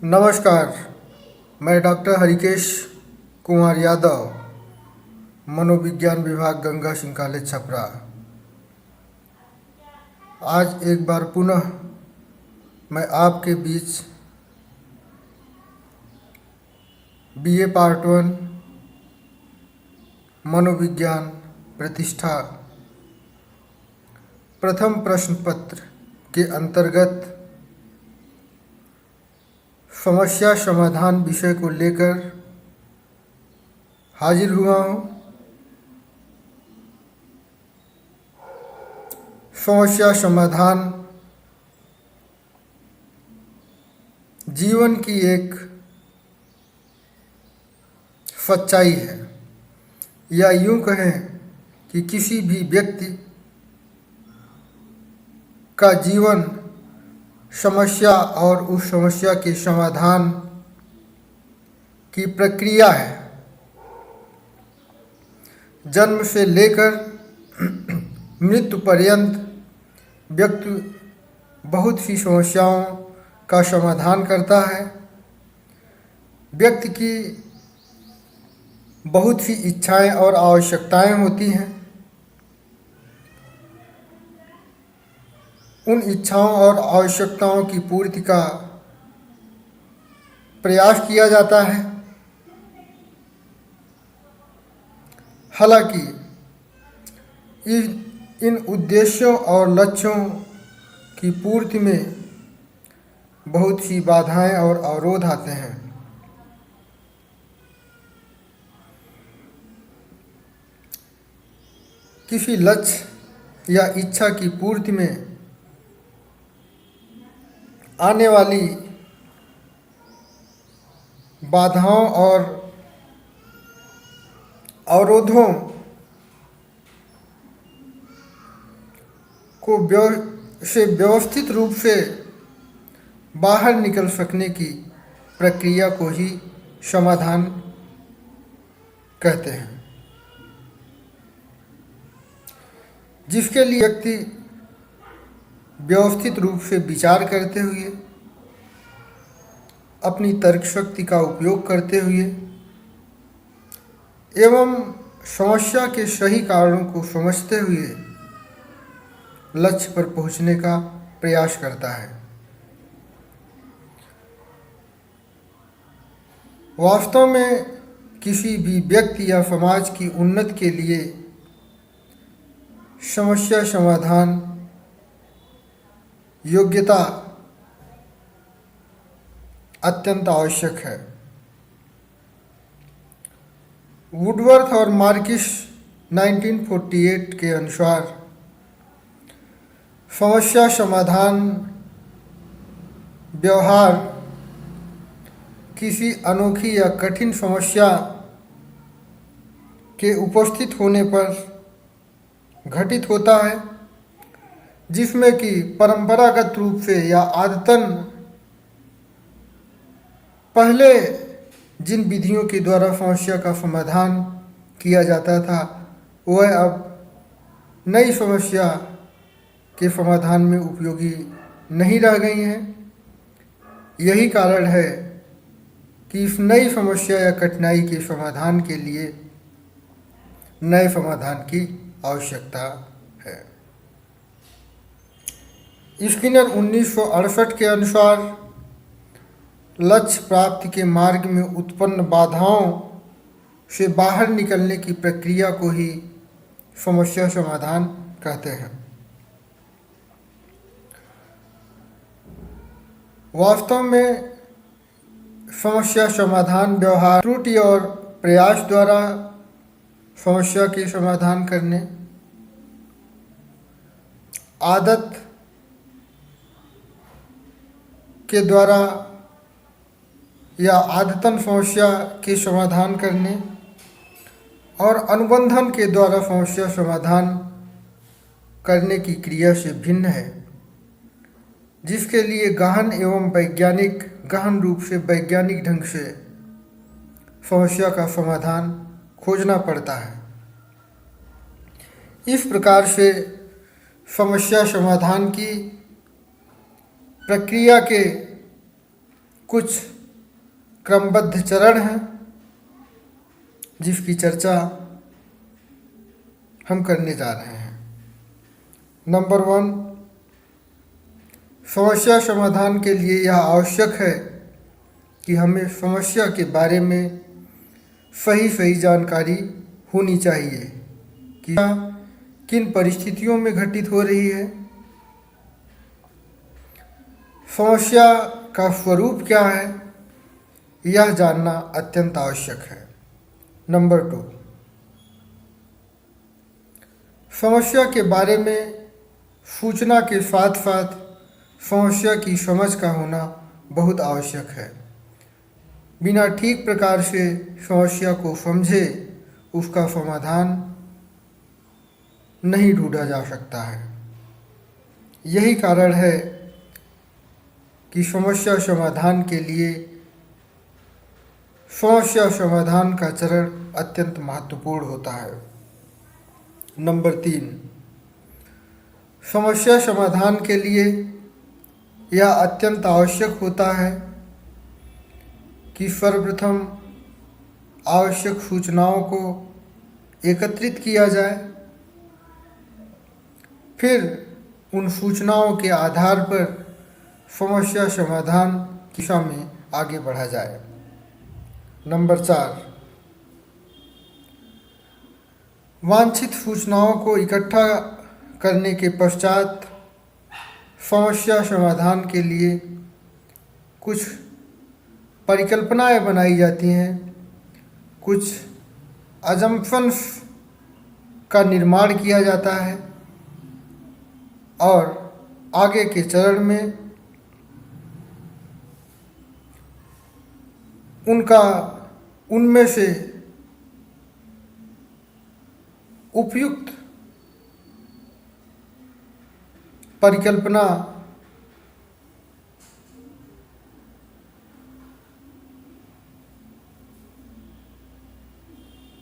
नमस्कार। मैं डॉक्टर हरिकेश कुमार यादव, मनोविज्ञान विभाग, गंगा सिंह कॉलेज, छपरा। आज एक बार पुनः मैं आपके बीच बीए पार्ट 1 मनोविज्ञान प्रतिष्ठा प्रथम प्रश्न पत्र के अंतर्गत समस्या समाधान विषय को लेकर हाजिर हुआ हूँ। समस्या समाधान जीवन की एक सच्चाई है, या यूं कहें कि किसी भी व्यक्ति का जीवन समस्या और उस समस्या के समाधान की प्रक्रिया है। जन्म से लेकर मृत्यु पर्यंत व्यक्ति बहुत सी समस्याओं का समाधान करता है। व्यक्ति की बहुत सी इच्छाएं और आवश्यकताएं होती हैं। उन इच्छाओं और आवश्यकताओं की पूर्ति का प्रयास किया जाता है। हालांकि इन उद्देश्यों और लक्ष्यों की पूर्ति में बहुत सी बाधाएं और अवरोध आते हैं। किसी लक्ष्य या इच्छा की पूर्ति में आने वाली बाधाओं और अवरोधों को व्यवस्थित रूप से बाहर निकल सकने की प्रक्रिया को ही समाधान कहते हैं, जिसके लिए व्यक्ति व्यवस्थित रूप से विचार करते हुए, अपनी तर्क शक्ति का उपयोग करते हुए एवं समस्या के सही कारणों को समझते हुए लक्ष्य पर पहुंचने का प्रयास करता है। वास्तव में किसी भी व्यक्ति या समाज की उन्नति के लिए समस्या समाधान योग्यता अत्यंत आवश्यक है। वुडवर्थ और मार्किस 1948 के अनुसार समस्या समाधान व्यवहार किसी अनोखी या कठिन समस्या के उपस्थित होने पर घटित होता है, जिसमें कि परंपरागत रूप से या आदतन पहले जिन विधियों के द्वारा समस्या का समाधान किया जाता था, वह अब नई समस्या के समाधान में उपयोगी नहीं रह गई हैं। यही कारण है कि इस नई समस्या या कठिनाई के समाधान के लिए नए समाधान की आवश्यकता है। स्किनर 1968 के अनुसार लक्ष्य प्राप्ति के मार्ग में उत्पन्न बाधाओं से बाहर निकलने की प्रक्रिया को ही समस्या समाधान कहते हैं। वास्तव में समस्या समाधान व्यवहार त्रुटि और प्रयास द्वारा समस्या के समाधान करने, आदत के द्वारा या आदतन समस्या के समाधान करने और अनुबंधन के द्वारा समस्या समाधान करने की क्रिया से भिन्न है, जिसके लिए गहन रूप से वैज्ञानिक ढंग से समस्या का समाधान खोजना पड़ता है। इस प्रकार से समस्या समाधान की प्रक्रिया के कुछ क्रमबद्ध चरण हैं जिसकी चर्चा हम करने जा रहे हैं। नंबर 1, समस्या समाधान के लिए यह आवश्यक है कि हमें समस्या के बारे में सही जानकारी होनी चाहिए कि यह किन परिस्थितियों में घटित हो रही है, समस्या का स्वरूप क्या है, यह जानना अत्यंत आवश्यक है। नंबर 2, समस्या के बारे में सूचना के साथ साथ समस्या की समझ का होना बहुत आवश्यक है। बिना ठीक प्रकार से समस्या को समझे उसका समाधान नहीं ढूंढा जा सकता है। यही कारण है कि समस्या समाधान के लिए समस्या समाधान का चरण अत्यंत महत्वपूर्ण होता है। नंबर 3, समस्या समाधान के लिए यह अत्यंत आवश्यक होता है कि सर्वप्रथम आवश्यक सूचनाओं को एकत्रित किया जाए, फिर उन सूचनाओं के आधार पर समस्या समाधान की दिशा में आगे बढ़ा जाए। नंबर 4, वांछित सूचनाओं को इकट्ठा करने के पश्चात समस्या समाधान के लिए कुछ परिकल्पनाएं बनाई जाती हैं, कुछ अजम्पशंस का निर्माण किया जाता है और आगे के चरण में उनमें से उपयुक्त परिकल्पना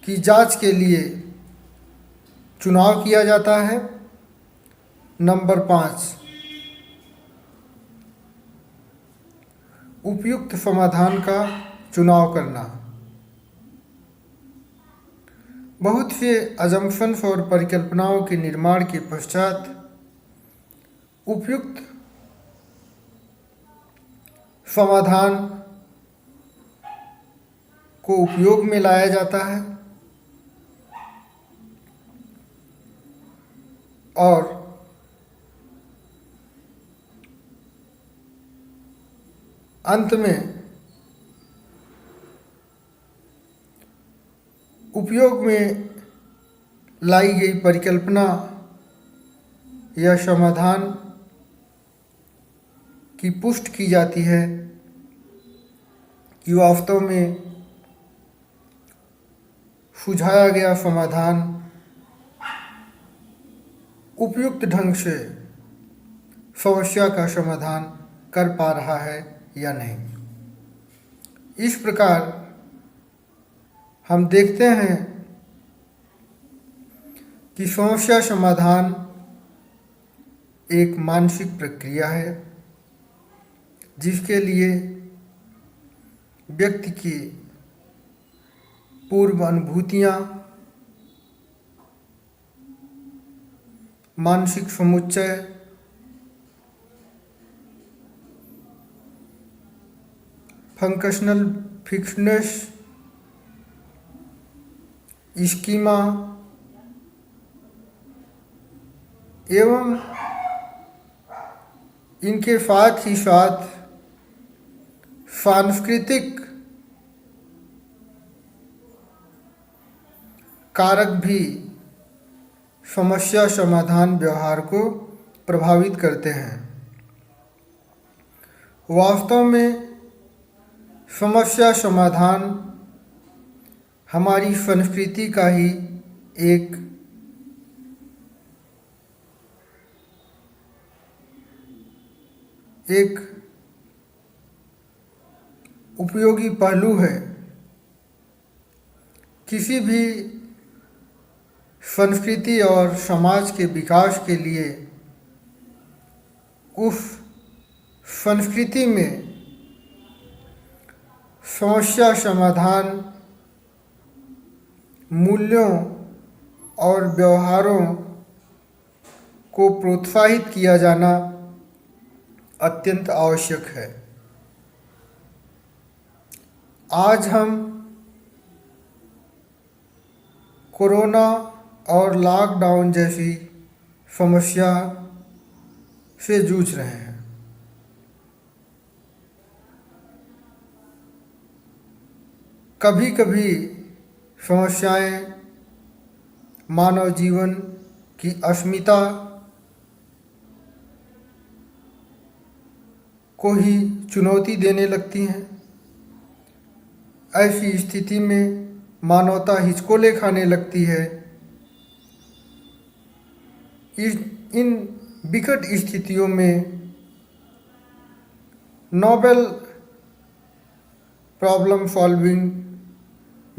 की जांच के लिए चुनाव किया जाता है। नंबर 5, उपयुक्त समाधान का चुनाव करना। बहुत से अजम्पशंस और परिकल्पनाओं के निर्माण के पश्चात उपयुक्त समाधान को उपयोग में लाया जाता है और अंत में उपयोग में लाई गई परिकल्पना या समाधान की पुष्टि की जाती है कि वास्तव में सुझाया गया समाधान उपयुक्त ढंग से समस्या का समाधान कर पा रहा है या नहीं। इस प्रकार हम देखते हैं कि समस्या समाधान एक मानसिक प्रक्रिया है जिसके लिए व्यक्ति की पूर्व अनुभूतियाँ, मानसिक समुच्चय, फंक्शनल फिक्सनेस, स्कीमा एवं इनके साथ ही साथ सांस्कृतिक कारक भी समस्या समाधान व्यवहार को प्रभावित करते हैं। वास्तव में समस्या समाधान हमारी संस्कृति का ही एक उपयोगी पहलू है। किसी भी संस्कृति और समाज के विकास के लिए उस संस्कृति में समस्या समाधान मूल्यों और व्यवहारों को प्रोत्साहित किया जाना अत्यंत आवश्यक है। आज हम कोरोना और लॉकडाउन जैसी समस्या से जूझ रहे हैं। कभी कभी समस्याएं मानव जीवन की अस्मिता को ही चुनौती देने लगती हैं। ऐसी स्थिति में मानवता हिचकोले खाने लगती है। इन विकट स्थितियों में नोबेल प्रॉब्लम सॉल्विंग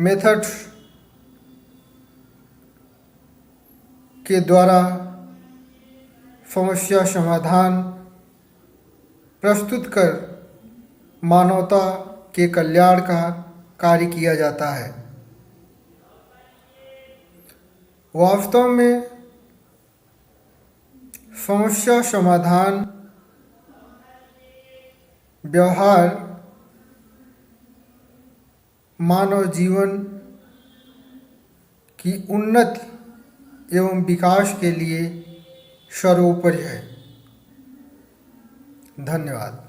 मेथड्स के द्वारा समस्या समाधान प्रस्तुत कर मानवता के कल्याण का कार्य किया जाता है। वास्तव में समस्या समाधान व्यवहार मानव जीवन की उन्नति एवं विकास के लिए सर्वोपरि है। धन्यवाद।